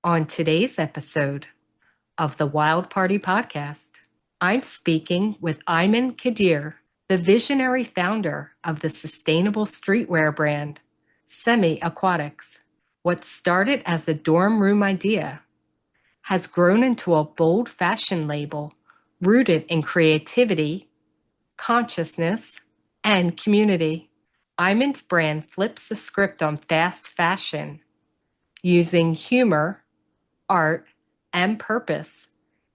On today's episode of the Wild Party Podcast, I'm speaking with Ayman Quadir, the visionary founder of the sustainable streetwear brand, Semi Aquatics. What started as a dorm room idea has grown into a bold fashion label rooted in creativity, consciousness, and community. Ayman's brand flips the script on fast fashion using humor, art, and purpose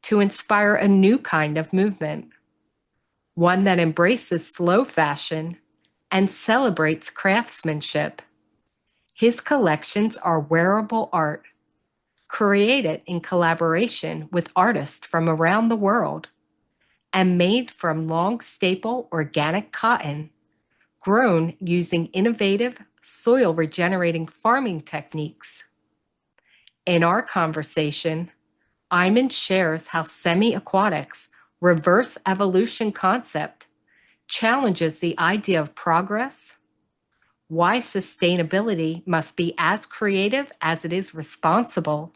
to inspire a new kind of movement, one that embraces slow fashion and celebrates craftsmanship. His collections are wearable art, created in collaboration with artists from around the world and made from long staple organic cotton, grown using innovative soil regenerating farming techniques. In our conversation, Ayman shares how semi-aquatics reverse evolution concept challenges the idea of progress, why sustainability must be as creative as it is responsible,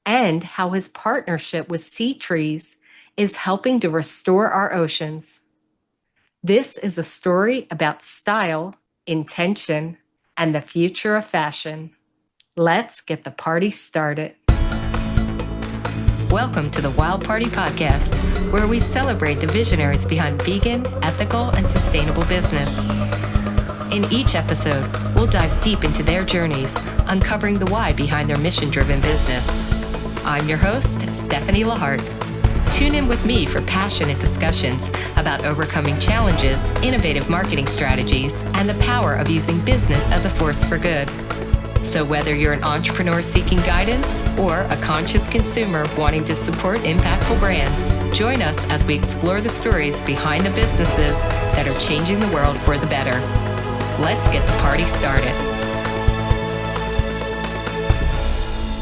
and how his partnership with SeaTrees is helping to restore our oceans. This is a story about style, intention, and the future of fashion. Let's get the party started. Welcome to the Wild Party Podcast, where we celebrate the visionaries behind vegan, ethical, and sustainable business. In each episode, we'll dive deep into their journeys, uncovering the why behind their mission-driven business. I'm your host, Stefanie LaHart. Tune in with me for passionate discussions about overcoming challenges, innovative marketing strategies, and the power of using business as a force for good. So whether you're an entrepreneur seeking guidance or a conscious consumer wanting to support impactful brands, join us as we explore the stories behind the businesses that are changing the world for the better. Let's get the party started.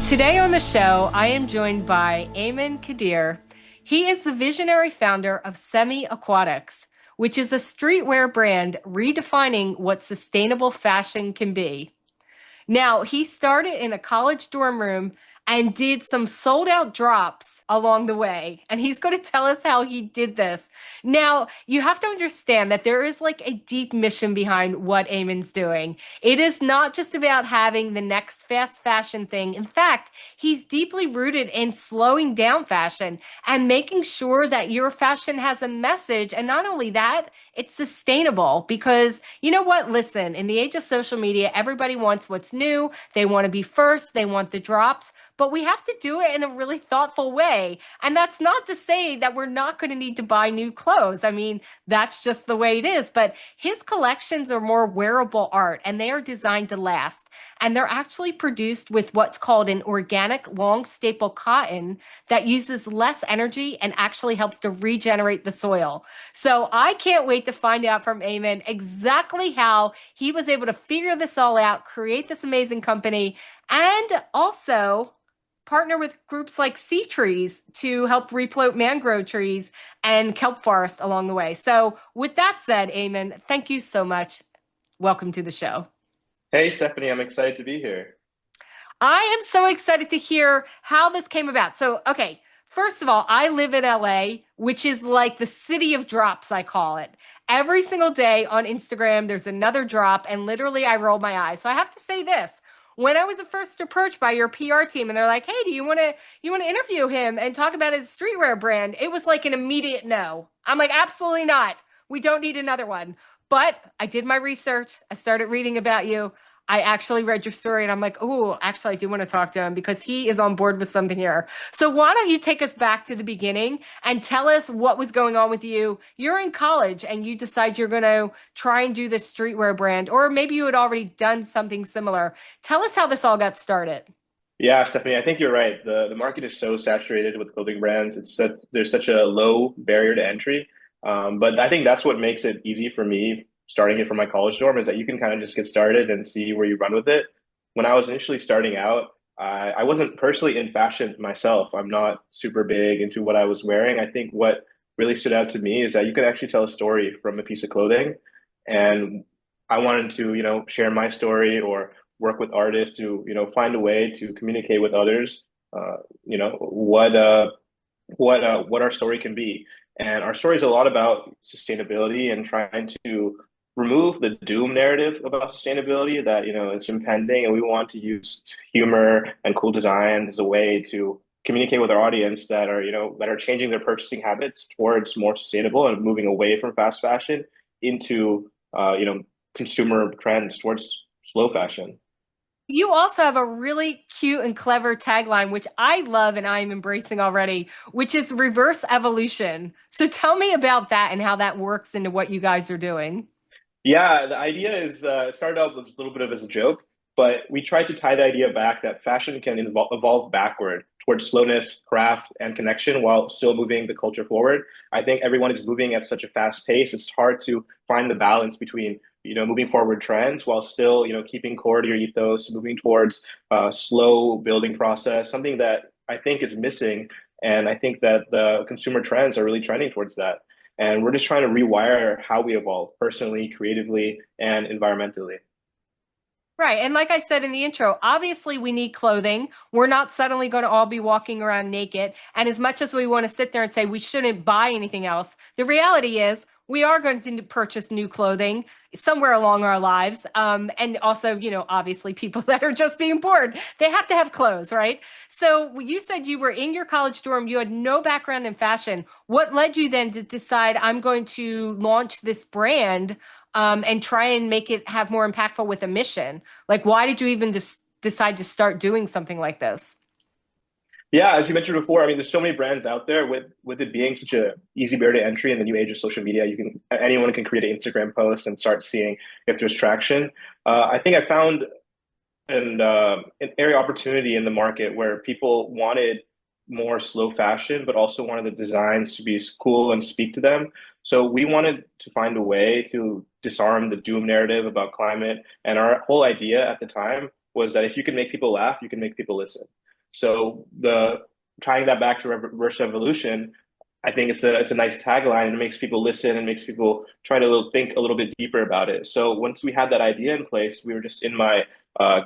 Today on the show, I am joined by Ayman Quadir. He is the visionary founder of Semi Aquatics, which is a streetwear brand redefining what sustainable fashion can be. Now, he started in a college dorm room and did some sold out drops along the way. And he's going to tell us how he did this. Now, you have to understand that there is like a deep mission behind what Ayman's doing. It is not just about having the next fast fashion thing. In fact, he's deeply rooted in slowing down fashion and making sure that your fashion has a message. And not only that, it's sustainable because you know what? Listen, in the age of social media, everybody wants what's new. They want to be first. They want the drops. But we have to do it in a really thoughtful way. And that's not to say that we're not going to need to buy new clothes. I mean, that's just the way it is. But his collections are more wearable art and they are designed to last. And they're actually produced with what's called an organic long staple cotton that uses less energy and actually helps to regenerate the soil. So I can't wait to find out from Ayman exactly how he was able to figure this all out, create this amazing company, and also partner with groups like SeaTrees to help replant mangrove trees and kelp forest along the way. So with that said, Ayman, thank you so much. Welcome to the show. Hey, Stephanie, I'm excited to be here. I am so excited to hear how this came about. So, okay, first of all, I live in LA, which is like the city of drops, I call it. Every single day on Instagram, there's another drop, and literally I roll my eyes. So I have to say this. When I was first approached by your PR team and they're like, "Hey, do you want to interview him and talk about his streetwear brand?" It was like an immediate no. I'm like, "Absolutely not. We don't need another one." But I did my research. I started reading about you. I actually read your story and I'm like, oh, actually, I do want to talk to him because he is on board with something here. So why don't you take us back to the beginning and tell us what was going on with you? You're in college and you decide you're going to try and do this streetwear brand, or maybe you had already done something similar. Tell us how this all got started. Yeah, Stephanie, I think you're right. The market is so saturated with clothing brands. There's such a low barrier to entry. But I think that's what makes it easy for me starting it from my college dorm is that you can kind of just get started and see where you run with it. When I was initially starting out, I wasn't personally in fashion myself. I'm not super big into what I was wearing. I think what really stood out to me is that you could actually tell a story from a piece of clothing. And I wanted to, share my story or work with artists to, find a way to communicate with others what our story can be. And our story is a lot about sustainability and trying to remove the doom narrative about sustainability that, it's impending. And we want to use humor and cool design as a way to communicate with our audience that are changing their purchasing habits towards more sustainable and moving away from fast fashion into, consumer trends towards slow fashion. You also have a really cute and clever tagline, which I love and I'm embracing already, which is reverse evolution. So tell me about that and how that works into what you guys are doing. Yeah, the idea is it started out with a little bit of as a joke, but we tried to tie the idea back that fashion can evolve backward towards slowness, craft, and connection while still moving the culture forward. I think everyone is moving at such a fast pace. It's hard to find the balance between, moving forward trends while still, keeping core to your ethos, moving towards slow building process, something that I think is missing. And I think that the consumer trends are really trending towards that. And we're just trying to rewire how we evolve personally, creatively, and environmentally. Right. And like I said in the intro, obviously we need clothing. We're not suddenly going to all be walking around naked. And as much as we want to sit there and say we shouldn't buy anything else, the reality is we are going to purchase new clothing somewhere along our lives. And also, obviously people that are just being bored, they have to have clothes, right? So you said you were in your college dorm, you had no background in fashion. What led you then to decide I'm going to launch this brand? And try and make it have more impactful with a mission. Like, why did you even just decide to start doing something like this? Yeah, as you mentioned before, I mean, there's so many brands out there with it being such a easy barrier to entry in the new age of social media. Anyone can create an Instagram post and start seeing if there's traction. I think I found an area opportunity in the market where people wanted more slow fashion, but also wanted the designs to be cool and speak to them. So we wanted to find a way to disarm the doom narrative about climate. And our whole idea at the time was that if you can make people laugh, you can make people listen. So the tying that back to reverse evolution, I think it's a nice tagline and it makes people listen and makes people try to think a little bit deeper about it. So once we had that idea in place, we were just in my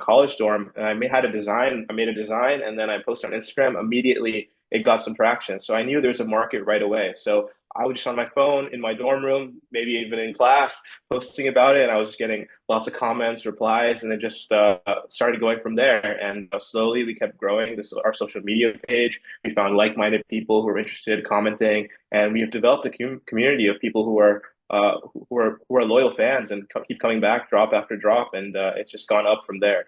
college dorm, and had a design. I made a design, and then I posted on Instagram. Immediately, it got some traction. So I knew there's a market right away. So I was just on my phone in my dorm room, maybe even in class, posting about it, and I was just getting lots of comments, replies, and it just started going from there. And slowly, we kept growing. This is our social media page. We found like-minded people who are interested, commenting, and we have developed a community of people who are loyal fans and keep coming back drop after drop, and it's just gone up from there.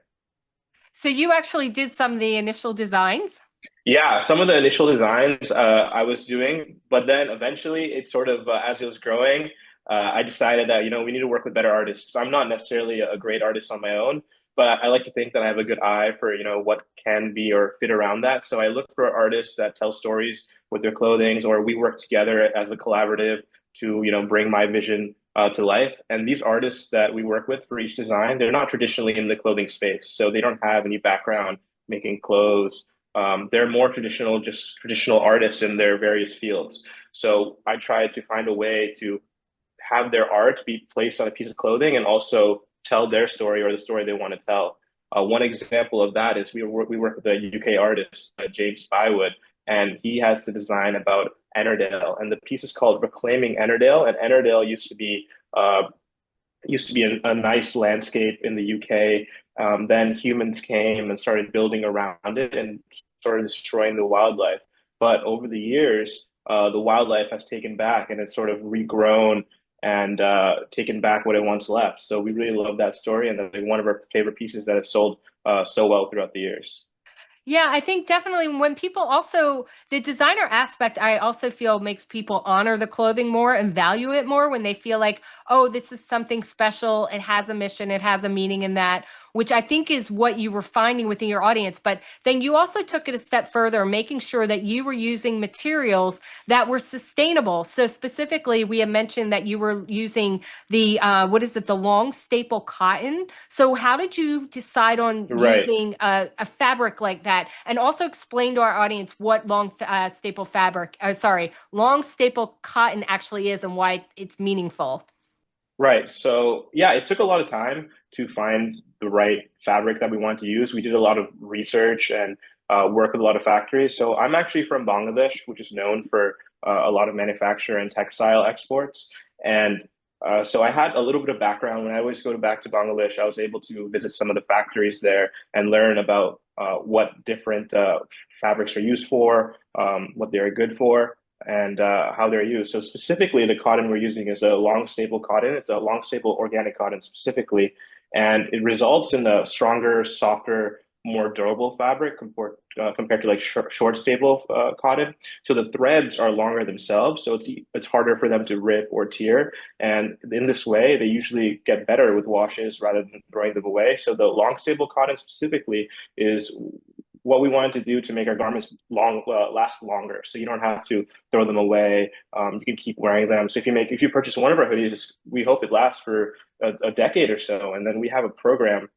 So you actually did some of the initial designs? Yeah, some of the initial designs I was doing, but then eventually it sort of as it was growing, I decided that we need to work with better artists. I'm not necessarily a great artist on my own, but I like to think that I have a good eye for what can be or fit around that. So I look for artists that tell stories with their clothings, or we work together as a collaborative to bring my vision to life. And these artists that we work with for each design, they're not traditionally in the clothing space, so they don't have any background making clothes. They're more traditional, just traditional artists in their various fields. So I tried to find a way to have their art be placed on a piece of clothing and also tell their story or the story they want to tell. One example of that is we work with a UK artist, James Bywood, and he has the design about Ennerdale, and the piece is called "Reclaiming Ennerdale." And Ennerdale used to be a nice landscape in the UK. Then humans came and started building around it and started destroying the wildlife. But over the years, the wildlife has taken back and it's sort of regrown and taken back what it once left. So we really love that story, and that's like one of our favorite pieces that has sold so well throughout the years. Yeah, I think definitely when people also, the designer aspect, I also feel makes people honor the clothing more and value it more when they feel like, oh, this is something special. It has a mission, it has a meaning in that, which I think is what you were finding within your audience. But then you also took it a step further, making sure that you were using materials that were sustainable. So specifically, we have mentioned that you were using the, what is it, the long staple cotton. So how did you decide on Right. using a fabric like that? And also explain to our audience what staple fabric, long staple cotton actually is and why it's meaningful. Right. So yeah, it took a lot of time to find the right fabric that we wanted to use. We did a lot of research and work with a lot of factories. So I'm actually from Bangladesh, which is known for a lot of manufacture and textile exports. And so I had a little bit of background. When I always go back to Bangladesh, I was able to visit some of the factories there and learn about what different fabrics are used for, what they're good for, and how they're used. So specifically, the cotton we're using is a long staple cotton. It's a long staple organic cotton specifically, and it results in a stronger, softer, more durable fabric compared to like short staple cotton. So the threads are longer themselves, so it's harder for them to rip or tear. And in this way, they usually get better with washes rather than throwing them away. So the long staple cotton specifically is what we wanted to do to make our garments last longer. So you don't have to throw them away. You can keep wearing them. So if you purchase one of our hoodies, we hope it lasts for a decade or so. And then we have a program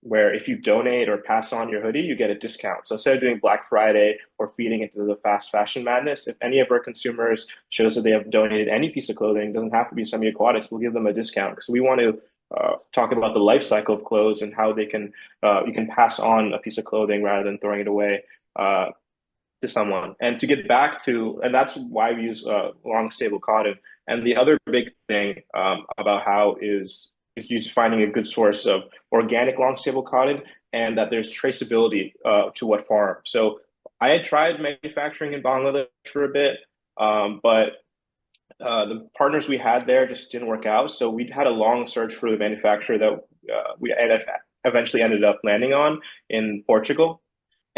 where if you donate or pass on your hoodie, you get a discount. So instead of doing Black Friday or feeding into the fast fashion madness, if any of our consumers shows that they have donated any piece of clothing, it doesn't have to be Semi Aquatics, we'll give them a discount because we want to talk about the life cycle of clothes and how they can you can pass on a piece of clothing rather than throwing it away to someone. And to get back to, and that's why we use long stable cotton. And the other big thing about how is just finding a good source of organic long stable cotton and that there's traceability to what farm. So I had tried manufacturing in Bangladesh for a bit, but the partners we had there just didn't work out. So we had a long search for the manufacturer that eventually ended up landing on in Portugal.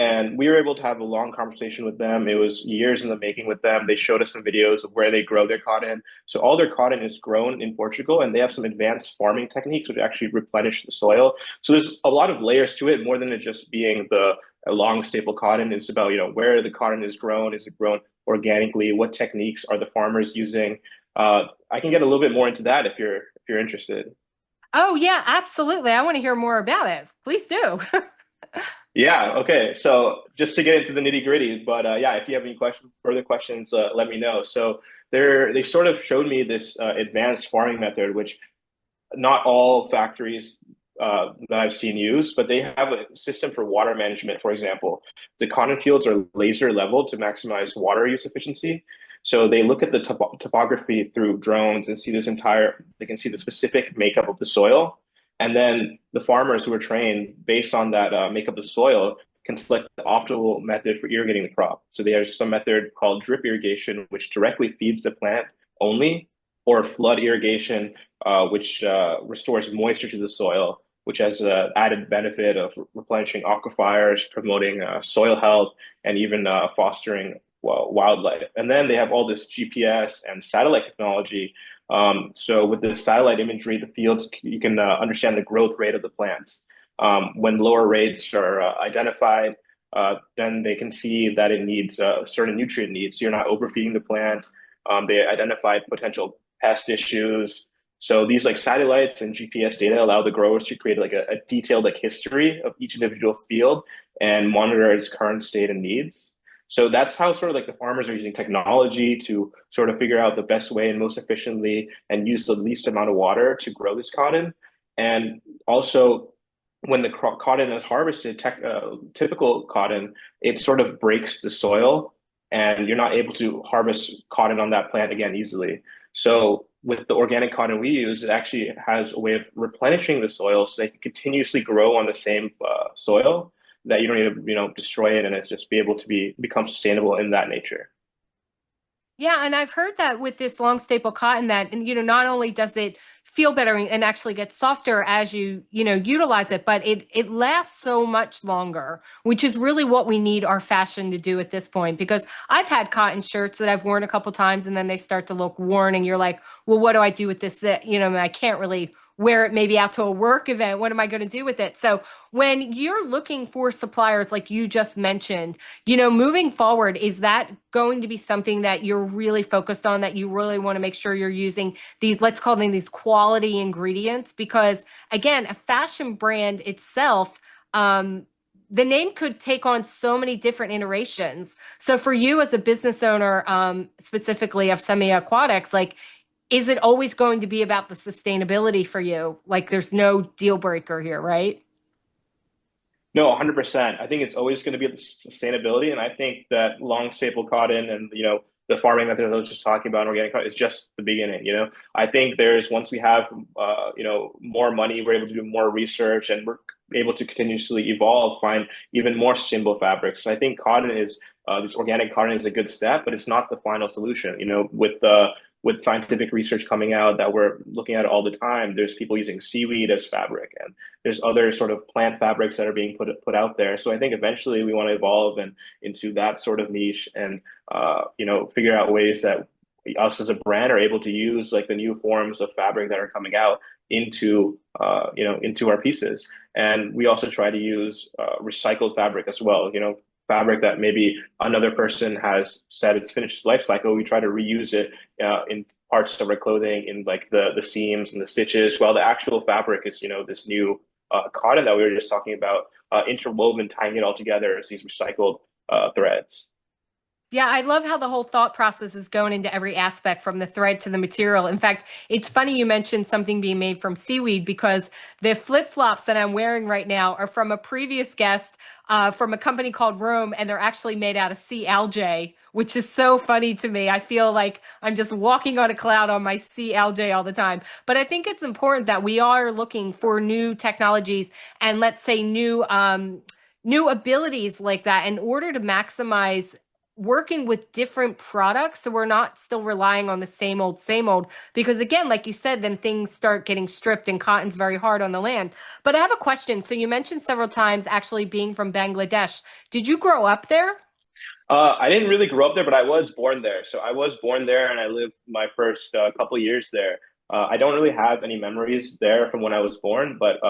And we were able to have a long conversation with them. It was years in the making with them. They showed us some videos of where they grow their cotton. So all their cotton is grown in Portugal, and they have some advanced farming techniques which actually replenish the soil. So there's a lot of layers to it, more than it just being the a long staple cotton. It's about, where the cotton is grown. Is it grown organically? What techniques are the farmers using? I can get a little bit more into that if you're interested. Oh, yeah, absolutely. I want to hear more about it. Please do. Yeah, okay. So just to get into the nitty gritty, but yeah, if you have any further questions, let me know. So they sort of showed me this advanced farming method, which not all factories that I've seen use, but they have a system for water management, for example. The cotton fields are laser leveled to maximize water use efficiency. So they look at the topography through drones and they can see the specific makeup of the soil. And then the farmers who are trained based on that makeup of the soil can select the optimal method for irrigating the crop. So there's some method called drip irrigation, which directly feeds the plant only, or flood irrigation, which restores moisture to the soil, which has added benefit of replenishing aquifers, promoting soil health, and even fostering wildlife. And then they have all this GPS and satellite technology. So with the satellite imagery, the fields, you can understand the growth rate of the plants. When lower rates are identified, then they can see that it needs certain nutrient needs. So you're not overfeeding the plant. They identify potential pest issues. So these like satellites and GPS data allow the growers to create like a detailed like history of each individual field and monitor its current state and needs. So that's how sort of like the farmers are using technology to sort of figure out the best way and most efficiently and use the least amount of water to grow this cotton. And also, when the cotton is harvested, typical cotton, it sort of breaks the soil and you're not able to harvest cotton on that plant again easily. So with the organic cotton we use, it actually has a way of replenishing the soil so they can continuously grow on the same soil that you don't need to, destroy it and it's just be able to become sustainable in that nature. Yeah, and I've heard that with this long staple cotton that, and not only does it feel better and actually get softer as you utilize it, but it lasts so much longer, which is really what we need our fashion to do at this point. Because I've had cotton shirts that I've worn a couple times and then they start to look worn, and you're like, well, what do I do with this? I can't really wear it maybe out to a work event. What am I going to do with it? So when you're looking for suppliers like you just mentioned, moving forward, is that going to be something that you're really focused on, that you really want to make sure you're using these, let's call them these quality ingredients? Because again, a fashion brand itself, the name could take on so many different iterations. So for you as a business owner, specifically of Semi Aquatics, like, is it always going to be about the sustainability for you? Like there's no deal breaker here, right? No, 100%. I think it's always going to be the sustainability, and I think that long staple cotton and the farming method I was just talking about, organic cotton, is just the beginning. I think there's once we have more money, we're able to do more research, and we're able to continuously evolve, find even more sustainable fabrics. So I think cotton is this organic cotton is a good step, but it's not the final solution. With scientific research coming out that we're looking at all the time, there's people using seaweed as fabric, and there's other sort of plant fabrics that are being put out there. So I think eventually we want to evolve and into that sort of niche, and figure out ways that us as a brand are able to use like the new forms of fabric that are coming out into our pieces. And we also try to use recycled fabric as well. Fabric that maybe another person has said it's finished its life cycle. We try to reuse it in parts of our clothing, in like the seams and the stitches, while the actual fabric is this new cotton that we were just talking about, interwoven, tying it all together as these recycled threads. Yeah, I love how the whole thought process is going into every aspect from the thread to the material. In fact, it's funny you mentioned something being made from seaweed because the flip-flops that I'm wearing right now are from a previous guest from a company called Rome, and they're actually made out of sea algae, which is so funny to me. I feel like I'm just walking on a cloud on my sea algae all the time. But I think it's important that we are looking for new technologies and let's say new abilities like that in order to maximize working with different products so we're not still relying on the same old because again like you said then things start getting stripped and cotton's very hard on the land. But I have a question. So you mentioned several times actually being from Bangladesh. Did you grow up there? I didn't really grow up there, but I was born there. So I was born there, and I lived my first couple years there. I don't really have any memories there from when I was born, but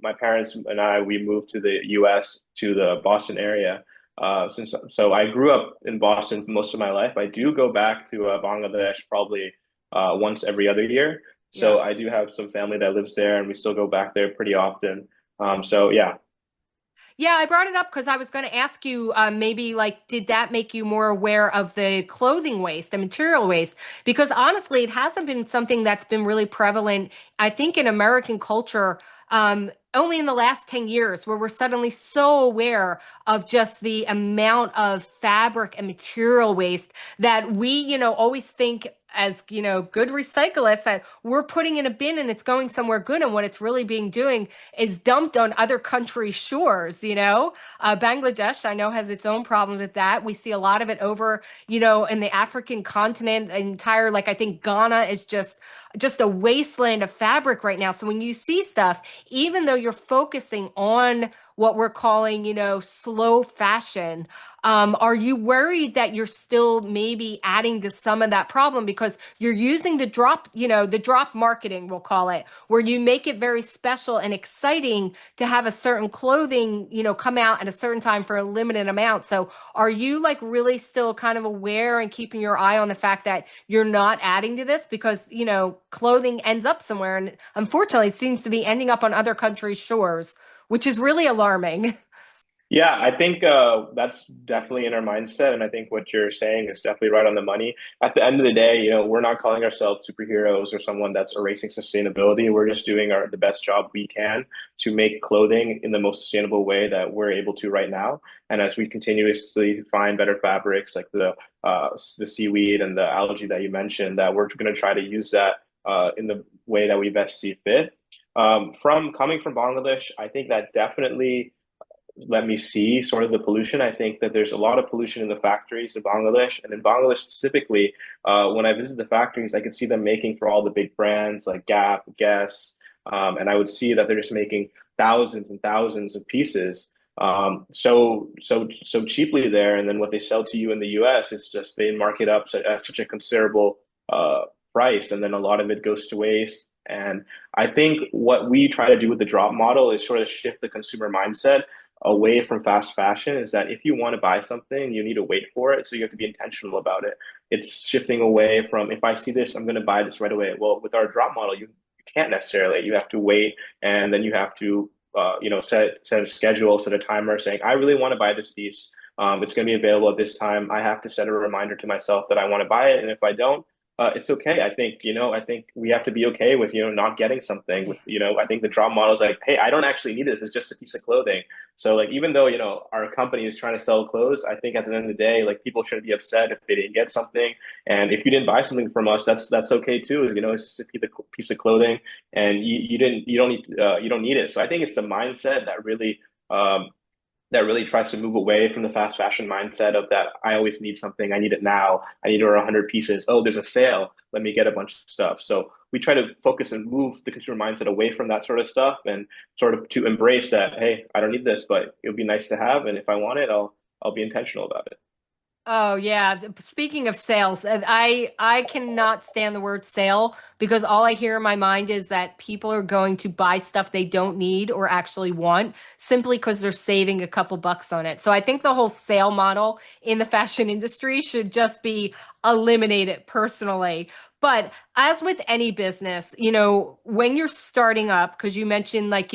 my parents and we moved to the U.S. to the Boston area. Since so I grew up in Boston most of my life. I do go back to Bangladesh probably once every other year. Yeah. So I do have some family that lives there, and we still go back there pretty often. So yeah. Yeah, I brought it up because I was going to ask you maybe like, did that make you more aware of the clothing waste and material waste? Because honestly, it hasn't been something that's been really prevalent, I think, in American culture. Only in the last 10 years, where we're suddenly so aware of just the amount of fabric and material waste that we, always think as, good recyclists that we're putting in a bin and it's going somewhere good. And what it's really being doing is dumped on other countries' shores. Bangladesh, I know, has its own problems with that. We see a lot of it over, in the African continent, entire, like I think Ghana is just a wasteland of fabric right now. So when you see stuff, even though you're focusing on what we're calling, slow fashion, are you worried that you're still maybe adding to some of that problem because you're using the drop marketing, we'll call it, where you make it very special and exciting to have a certain clothing, come out at a certain time for a limited amount. So are you like really still kind of aware and keeping your eye on the fact that you're not adding to this because, clothing ends up somewhere and unfortunately it seems to be ending up on other countries' shores, which is really alarming. Yeah, I think that's definitely in our mindset, and I think what you're saying is definitely right on the money. At the end of the day, we're not calling ourselves superheroes or someone that's erasing sustainability. We're just doing the best job we can to make clothing in the most sustainable way that we're able to right now. And as we continuously find better fabrics like the seaweed and the algae that you mentioned, that we're going to try to use that in the way that we best see fit. From coming from Bangladesh, I think that definitely let me see sort of the pollution. I think that there's a lot of pollution in the factories in Bangladesh, and in Bangladesh specifically, when I visit the factories, I could see them making for all the big brands like Gap, Guess, and I would see that they're just making thousands and thousands of pieces, so cheaply there. And then what they sell to you in the U.S. is just they mark it up at such a considerable price, and then a lot of it goes to waste. And I think what we try to do with the drop model is sort of shift the consumer mindset away from fast fashion, is that if you want to buy something, you need to wait for it. So you have to be intentional about it. It's shifting away from if I see this, I'm going to buy this right away. Well, with our drop model, you can't necessarily. You have to wait, and then you have to set a schedule, set a timer, saying I really want to buy this piece. It's going to be available at this time. I have to set a reminder to myself that I want to buy it, and if I don't, it's okay. I think we have to be okay with, not getting something with, I think the job model is like, hey, I don't actually need this. It's just a piece of clothing. So like, even though, our company is trying to sell clothes, I think at the end of the day, like people shouldn't be upset if they didn't get something. And if you didn't buy something from us, that's okay too. It's just a piece of clothing and you don't need it. So I think it's the mindset um, that really tries to move away from the fast fashion mindset of that I always need something, I need it now, I need over 100 pieces. Oh, there's a sale, let me get a bunch of stuff. So we try to focus and move the consumer mindset away from that sort of stuff and sort of to embrace that, hey, I don't need this, but it would be nice to have, and if I want it, I'll be intentional about it. Oh yeah. Speaking of sales, I cannot stand the word sale because all I hear in my mind is that people are going to buy stuff they don't need or actually want simply because they're saving a couple bucks on it. So I think the whole sale model in the fashion industry should just be eliminated personally. But as with any business, when you're starting up, because you mentioned like,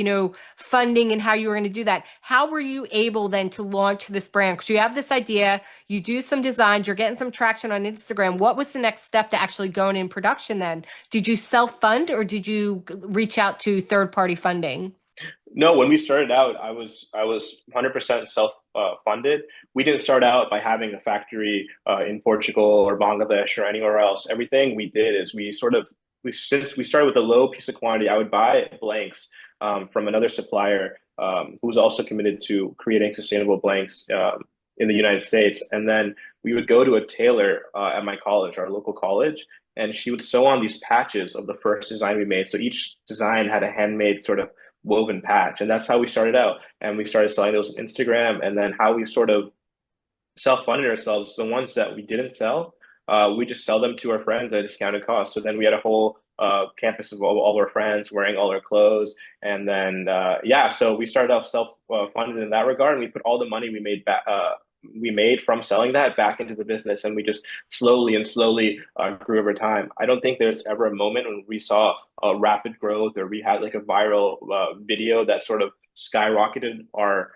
funding and how you were going to do that, how were you able then to launch this brand? Because you have this idea, you do some designs, you're getting some traction on Instagram. What was the next step to actually going in production then? Did you self-fund or did you reach out to third-party funding? No, when we started out, I was 100% self funded. We didn't start out by having a factory in Portugal or Bangladesh or anywhere else. Everything we did is since we started with a low piece of quantity, I would buy blanks from another supplier who was also committed to creating sustainable blanks in the United States, and then we would go to a tailor at my college, our local college, and she would sew on these patches of the first design we made. So each design had a handmade sort of woven patch. And that's how we started out. And we started selling those on Instagram. And then how we sort of self-funded ourselves, the ones that we didn't sell, we just sell them to our friends at a discounted cost. So then we had a whole campus of all our friends wearing all our clothes. And then, yeah, so we started off self-funded in that regard. And we put all the money we made from selling that back into the business, and we just slowly grew over time. I don't think there's ever a moment when we saw a rapid growth or we had like a viral video that sort of skyrocketed our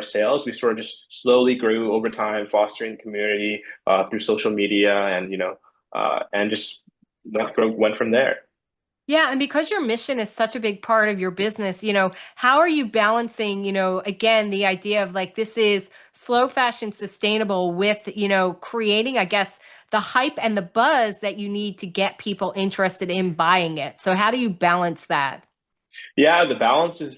sales. We sort of just slowly grew over time, fostering community through social media, and and just went from there. Yeah, and because your mission is such a big part of your business, how are you balancing, again, the idea of like this is slow fashion sustainable with, creating, I guess, the hype and the buzz that you need to get people interested in buying it. So how do you balance that? Yeah, the balance is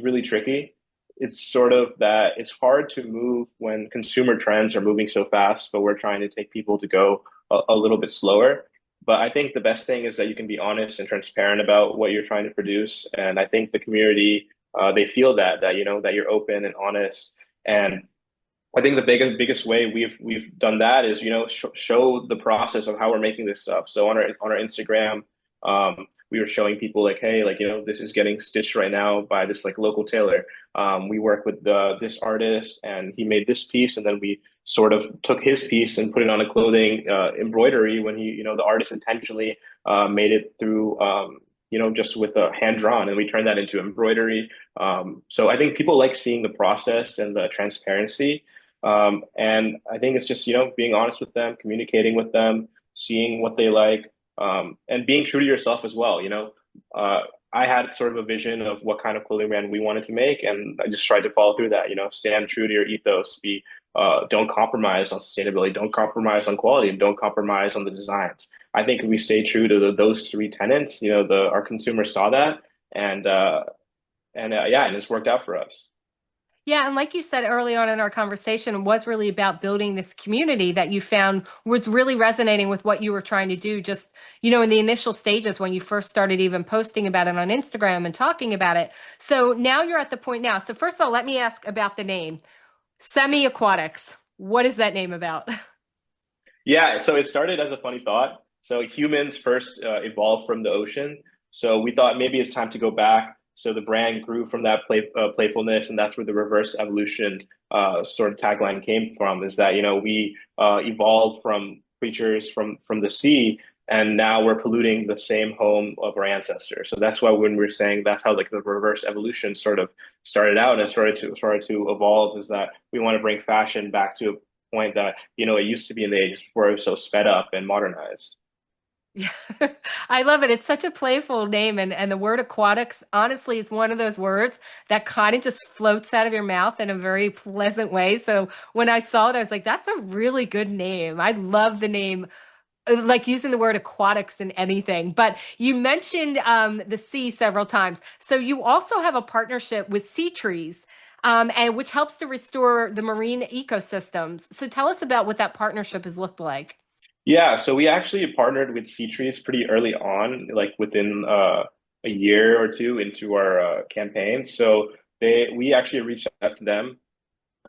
really tricky. It's sort of that it's hard to move when consumer trends are moving so fast, but we're trying to take people to go a little bit slower. But I think the best thing is that you can be honest and transparent about what you're trying to produce. And I think the community, they feel that that you're open and honest. And I think the biggest way we've done that is show the process of how we're making this stuff. So on our Instagram, we were showing people like, hey, like this is getting stitched right now by this like local tailor. We work with this artist, and he made this piece, and then we sort of took his piece and put it on a clothing embroidery when the artist intentionally made it through. Just with a hand drawn, and we turned that into embroidery. So I think people like seeing the process and the transparency. And I think it's just, being honest with them, communicating with them, seeing what they like, and being true to yourself as well. I had sort of a vision of what kind of clothing brand we wanted to make, and I just tried to follow through that, stand true to your ethos, don't compromise on sustainability, don't compromise on quality, and don't compromise on the designs. I think if we stay true to those three tenets, our consumers saw that, and, yeah, and it's worked out for us. Yeah, and like you said early on in our conversation, was really about building this community that you found was really resonating with what you were trying to do. Just, in the initial stages when you first started even posting about it on Instagram and talking about it. So now you're at the point now. So first of all, let me ask about the name, Semi Aquatics. What is that name about? Yeah, so it started as a funny thought. So humans first evolved from the ocean. So we thought maybe it's time to go back. So the brand grew from that playfulness, and that's where the reverse evolution sort of tagline came from. Is that we evolved from creatures from the sea, and now we're polluting the same home of our ancestors. So that's why when we're saying that's how like the reverse evolution sort of started out and started to evolve, is that we want to bring fashion back to point that it used to be in the ages before it was so sped up and modernized. Yeah, I love it. It's such a playful name, and the word aquatics honestly is one of those words that kind of just floats out of your mouth in a very pleasant way. So when I saw it, I was like, that's a really good name. I love the name, like using the word aquatics in anything. But you mentioned the sea several times. So you also have a partnership with SeaTrees, and which helps to restore the marine ecosystems. So tell us about what that partnership has looked like. Yeah, so we actually partnered with SeaTrees pretty early on, like within a year or two into our campaign. So we actually reached out to them,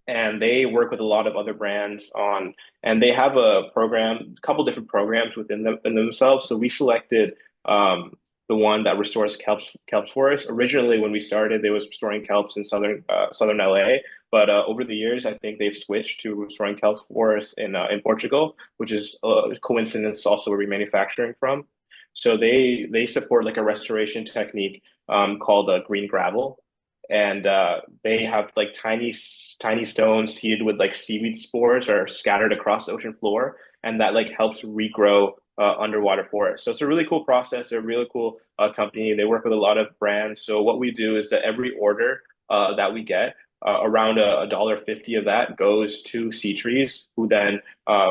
and they work with a lot of other brands on, and they have a program, a couple different programs within them in themselves. So we selected um, the one that restores kelps forest. Originally, when we started, they was restoring kelps in southern LA, but over the years, I think they've switched to restoring kelp forest in Portugal, which is coincidence also where we manufacturing from. So they support like a restoration technique called green gravel, and they have like tiny stones heated with like seaweed spores are scattered across the ocean floor, and that like helps regrow underwater forests. So it's a really cool process. They're a really cool company. They work with a lot of brands. So what we do is that every order that we get, around a $1.50 of that goes to SeaTrees, who then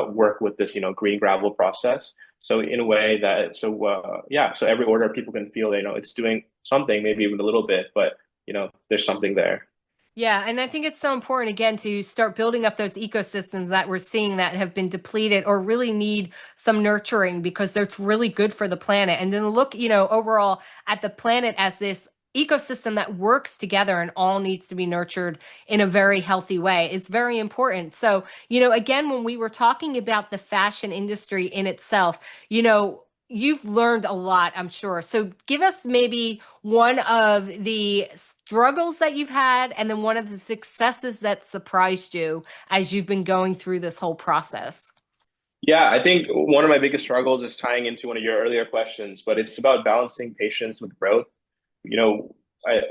work with this, green gravel process. So in a way that, yeah, so every order people can feel, it's doing something, maybe even a little bit, but there's something there. Yeah, and I think it's so important again to start building up those ecosystems that we're seeing that have been depleted or really need some nurturing because that's really good for the planet. And then look, overall at the planet as this ecosystem that works together and all needs to be nurtured in a very healthy way. It's very important. So, again, when we were talking about the fashion industry in itself, you've learned a lot, I'm sure. So give us maybe one of the struggles that you've had and then one of the successes that surprised you as you've been going through this whole process. Yeah, I think one of my biggest struggles is tying into one of your earlier questions, but it's about balancing patience with growth. You know,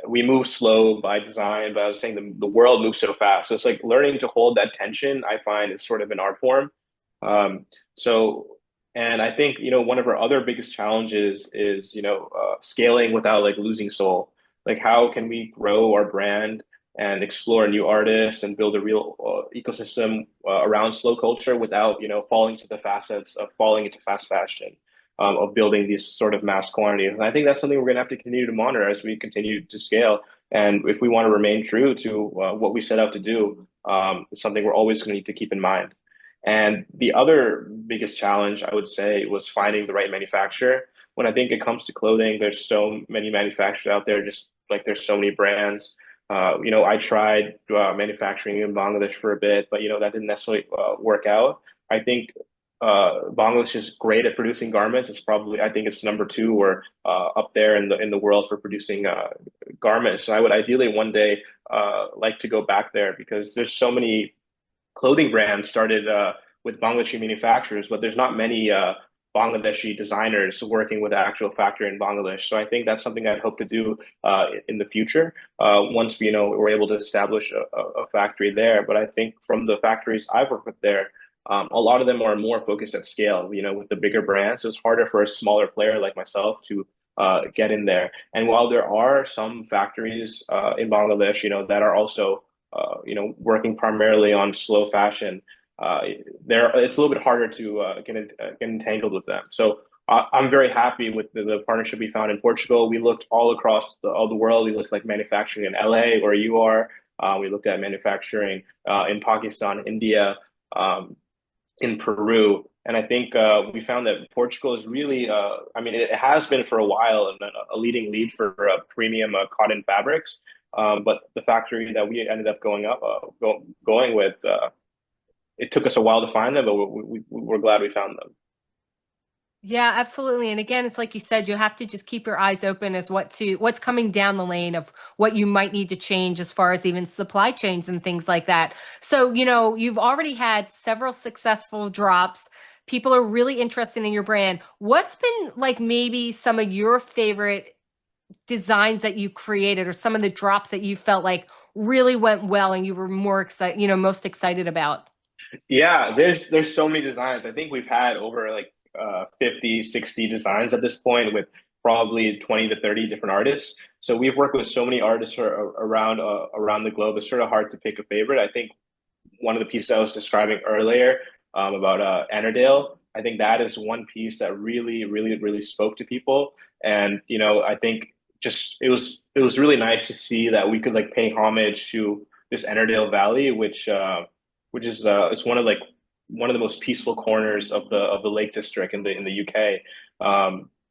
we move slow by design, but I was saying the world moves so fast. So it's like learning to hold that tension, I find, is sort of an art form. Um, so, and I think, one of our other biggest challenges is, scaling without like losing soul. Like, how can we grow our brand and explore new artists and build a real ecosystem around slow culture without, falling to the facets of falling into fast fashion, of building these sort of mass quantities. And I think that's something we're going to have to continue to monitor as we continue to scale. And if we want to remain true to what we set out to do, it's something we're always going to need to keep in mind. And the other biggest challenge, I would say, was finding the right manufacturer. When I think it comes to clothing, there's so many manufacturers out there, just like there's so many brands. I tried manufacturing in Bangladesh for a bit, but that didn't necessarily work out. I think Bangladesh is great at producing garments. I think it's number two or up there in the world for producing garments. And I would ideally one day like to go back there because there's so many clothing brand started with Bangladeshi manufacturers, but there's not many Bangladeshi designers working with the actual factory in Bangladesh. So I think that's something I'd hope to do in the future once we're able to establish a factory there. But I think from the factories I've worked with there, a lot of them are more focused at scale, with the bigger brands. So it's harder for a smaller player like myself to get in there. And while there are some factories in Bangladesh, that are also working primarily on slow fashion, there it's a little bit harder to get entangled with them. So I'm very happy with the partnership we found in Portugal. We looked all across all the world. We looked like manufacturing in LA, where you are. We looked at manufacturing in Pakistan, India, in Peru. And I think we found that Portugal is really, I mean, it has been for a while a leading lead for premium cotton fabrics. But the factory that we ended up going with, it took us a while to find them, but we're glad we found them. Yeah, absolutely. And again, it's like you said, you have to just keep your eyes open as what's coming down the lane of what you might need to change as far as even supply chains and things like that. So, you've already had several successful drops. People are really interested in your brand. What's been like maybe some of your favorite designs that you created or some of the drops that you felt like really went well and you were more excited, most excited about? Yeah, there's so many designs. I think we've had over like 50, 60 designs at this point with probably 20 to 30 different artists. So we've worked with so many artists around the globe. It's sort of hard to pick a favorite. I think one of the pieces I was describing earlier about Annerdale, I think that is one piece that really, really, really spoke to people. And I think just it was really nice to see that we could like pay homage to this Annerdale Valley, which is it's one of the most peaceful corners of the Lake District in the UK.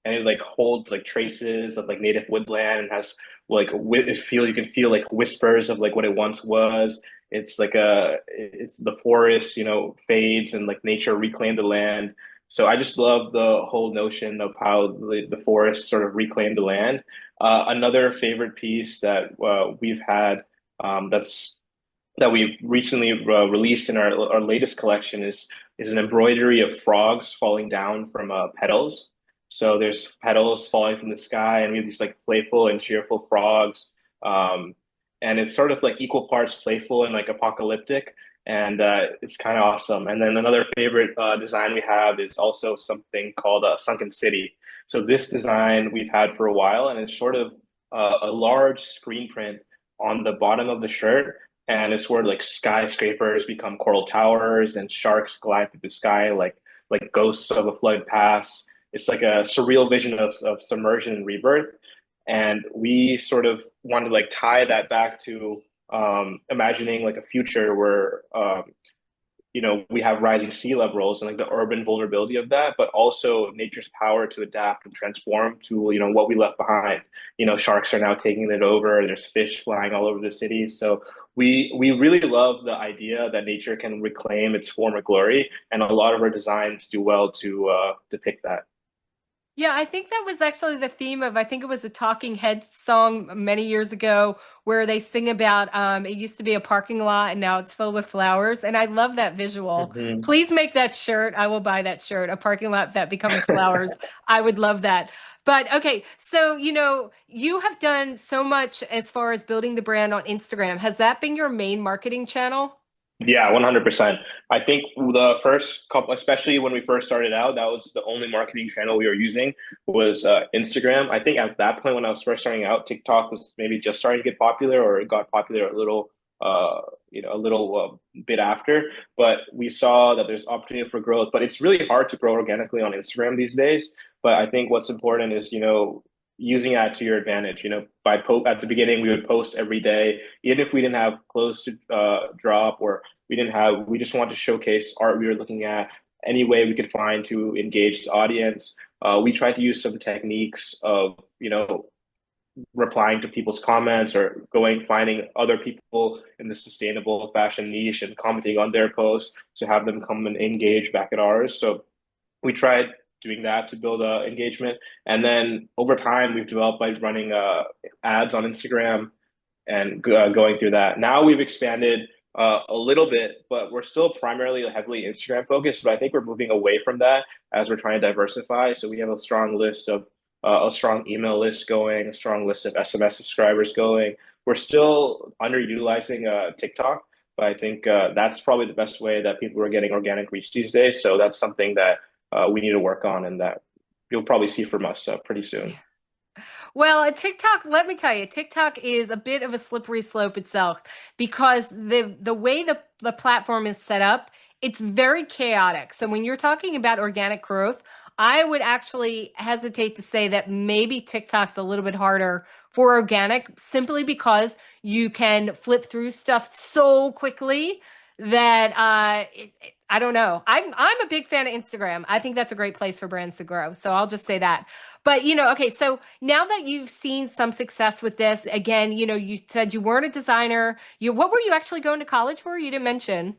And it like holds like traces of like native woodland and has like you can feel like whispers of like what it once was. It's the forest, fades and like nature reclaimed the land. So I just love the whole notion of how the forest sort of reclaimed the land. Another favorite piece that we've had that's that we recently released in our latest collection is an embroidery of frogs falling down from petals. So there's petals falling from the sky, and we have these like playful and cheerful frogs. And it's sort of like equal parts playful and like apocalyptic, and it's kind of awesome. And then another favorite design we have is also something called a sunken city. So this design we've had for a while, and it's sort of a large screen print on the bottom of the shirt, and it's where like skyscrapers become coral towers and sharks glide through the sky like ghosts of a flood past. It's like a surreal vision of submersion and rebirth. And we sort of want to like tie that back to imagining like a future where we have rising sea levels and like the urban vulnerability of that, but also nature's power to adapt and transform to what we left behind. Sharks are now taking it over. There's fish flying all over the city. So we really love the idea that nature can reclaim its former glory, and a lot of our designs do well to depict that. Yeah, I think that was actually the theme of, I think it was a Talking Heads song many years ago where they sing about it used to be a parking lot and now it's filled with flowers. And I love that visual. Mhm. Please make that shirt. I will buy that shirt. A parking lot that becomes flowers. I would love that. But okay, so you have done so much as far as building the brand on Instagram. Has that been your main marketing channel? Yeah, 100%. I think the first couple, especially when we first started out, that was the only marketing channel we were using was Instagram. I think at that point when I was first starting out, TikTok was maybe just starting to get popular, or it got popular a little bit after. But we saw that there's opportunity for growth, but it's really hard to grow organically on Instagram these days. But I think what's important is, using that to your advantage. At the beginning, we would post every day, even if we didn't have clothes to drop, or we just wanted to showcase art we were looking at, any way we could find to engage the audience. We tried to use some techniques of replying to people's comments, or finding other people in the sustainable fashion niche and commenting on their posts to have them come and engage back at ours. So we tried doing that to build engagement. And then over time, we've developed by running ads on Instagram and going through that. Now we've expanded a little bit, but we're still primarily heavily Instagram focused. But I think we're moving away from that as we're trying to diversify. So we have a strong email list going, a strong list of SMS subscribers going. We're still underutilizing TikTok, but I think that's probably the best way that people are getting organic reach these days. So that's something that we need to work on, and that you'll probably see from us pretty soon. Well, TikTok, let me tell you, TikTok is a bit of a slippery slope itself because the way the platform is set up, it's very chaotic. So when you're talking about organic growth, I would actually hesitate to say that maybe TikTok's a little bit harder for organic simply because you can flip through stuff so quickly that I don't know. I'm a big fan of Instagram. I think that's a great place for brands to grow. So I'll just say that. But okay, so now that you've seen some success with this, again, you said you weren't a designer. What were you actually going to college for? You didn't mention.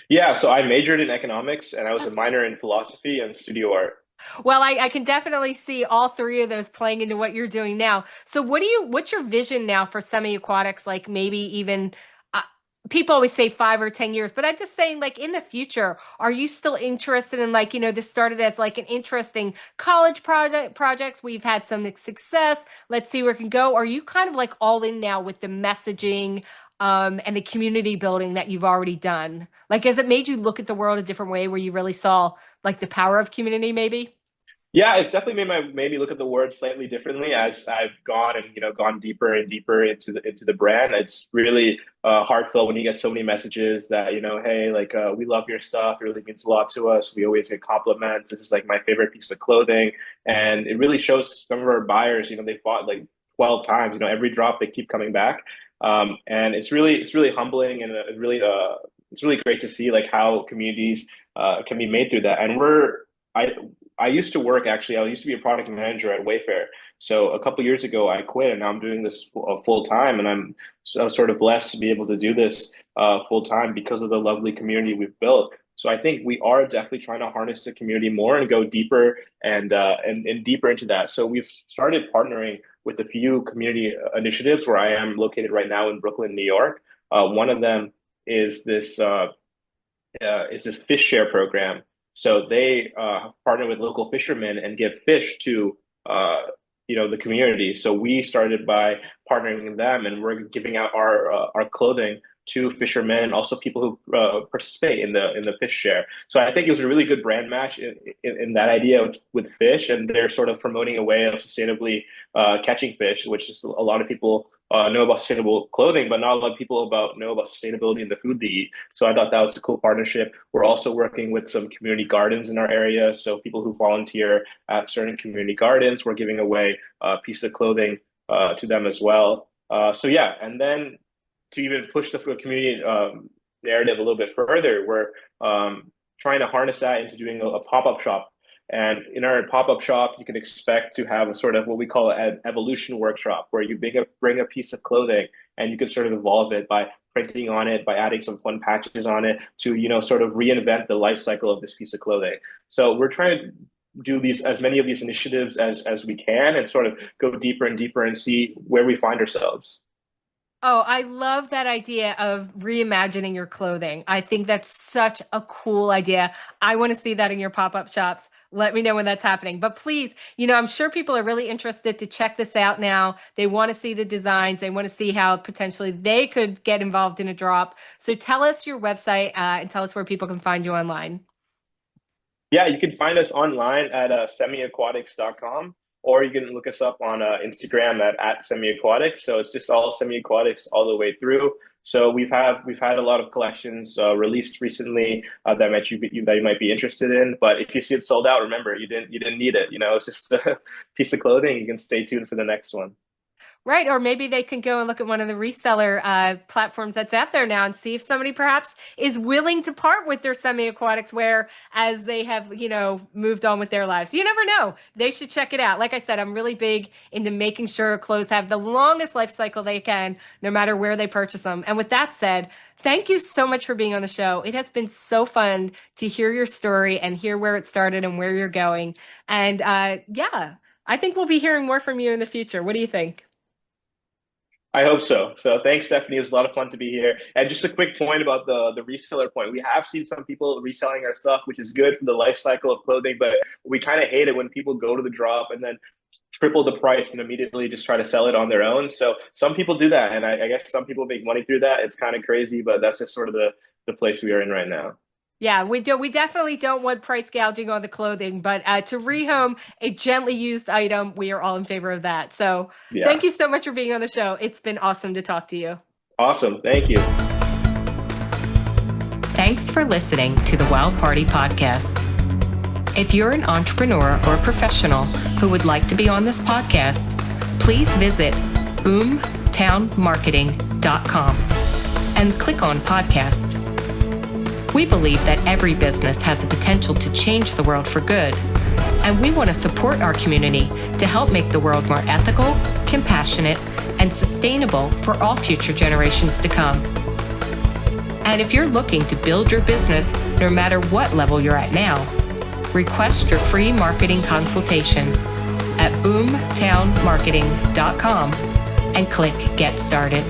Yeah, so I majored in economics, and I was a minor in philosophy and studio art. Well, I can definitely see all three of those playing into what you're doing now. So what's your vision now for Semi Aquatics? Like maybe even uh, people always say 5 or 10 years, but I'm just saying like in the future, are you still interested in like, this started as like an interesting college projects. We've had some success. Let's see where it can go. Are you kind of like all in now with the messaging? and the community building that you've already done? Like, has it made you look at the world a different way where you really saw like the power of community maybe? Yeah, it's definitely made me look at the word slightly differently as I've gone and gone deeper and deeper into the brand. It's really heartfelt when you get so many messages that hey, like we love your stuff. It really means a lot to us. We always get compliments. This is like my favorite piece of clothing, and it really shows some of our buyers. They bought like 12 times. Every drop they keep coming back, and it's really humbling and it's really great to see like how communities can be made through that. And I used to work actually. I used to be a product manager at Wayfair. So a couple years ago, I quit, and now I'm doing this full time. And I'm sort of blessed to be able to do this full time because of the lovely community we've built. So I think we are definitely trying to harness the community more and go deeper and deeper into that. So we've started partnering with a few community initiatives where I am located right now in Brooklyn, New York. One of them is this fish share program. So they partner with local fishermen and give fish to the community. So we started by partnering with them, and we're giving out our clothing to fishermen, also people who participate in the fish share. So I think it was a really good brand match in that idea with fish, and they're sort of promoting a way of sustainably catching fish, which is a lot of people know about sustainable clothing, but not a lot of people know about sustainability in the food they eat. So I thought that was a cool partnership. We're also working with some community gardens in our area. So people who volunteer at certain community gardens, we're giving away a piece of clothing to them as well. So yeah, and then to even push the community narrative a little bit further, we're trying to harness that into doing a pop-up shop. And in our pop-up shop, you can expect to have a sort of what we call an evolution workshop, where you bring a piece of clothing and you can sort of evolve it by printing on it, by adding some fun patches on it to, sort of reinvent the life cycle of this piece of clothing. So we're trying to do as many of these initiatives as we can and sort of go deeper and deeper and see where we find ourselves. Oh, I love that idea of reimagining your clothing. I think that's such a cool idea. I want to see that in your pop-up shops. Let me know when that's happening. But please, I'm sure people are really interested to check this out now. They want to see the designs. They want to see how potentially they could get involved in a drop. So tell us your website and tell us where people can find you online. Yeah, you can find us online at semiaquatics.com, or you can look us up on Instagram at Semi Aquatics. So it's just all Semi Aquatics all the way through. So we've had a lot of collections released recently that you might be interested in. But if you see it sold out, remember you didn't need it. It's just a piece of clothing. You can stay tuned for the next one. Right. Or maybe they can go and look at one of the reseller platforms that's out there now and see if somebody perhaps is willing to part with their semi-aquatics wear as they have, moved on with their lives. You never know. They should check it out. Like I said, I'm really big into making sure clothes have the longest life cycle they can, no matter where they purchase them. And with that said, thank you so much for being on the show. It has been so fun to hear your story and hear where it started and where you're going. And yeah, I think we'll be hearing more from you in the future. What do you think? I hope so. So thanks, Stephanie. It was a lot of fun to be here. And just a quick point about the reseller point. We have seen some people reselling our stuff, which is good for the life cycle of clothing, but we kind of hate it when people go to the drop and then triple the price and immediately just try to sell it on their own. So some people do that, and I guess some people make money through that. It's kind of crazy, but that's just sort of the place we are in right now. Yeah, we do. We definitely don't want price gouging on the clothing, but to rehome a gently used item, we are all in favor of that. So thank Yeah. you so much for being on the show. It's been awesome to talk to you. Awesome. Thank you. Thanks for listening to the Wild Party Podcast. If you're an entrepreneur or professional who would like to be on this podcast, please visit boomtownmarketing.com and click on podcast. We believe that every business has the potential to change the world for good, and we want to support our community to help make the world more ethical, compassionate, and sustainable for all future generations to come. And if you're looking to build your business, no matter what level you're at now, request your free marketing consultation at boomtownmarketing.com and click Get Started.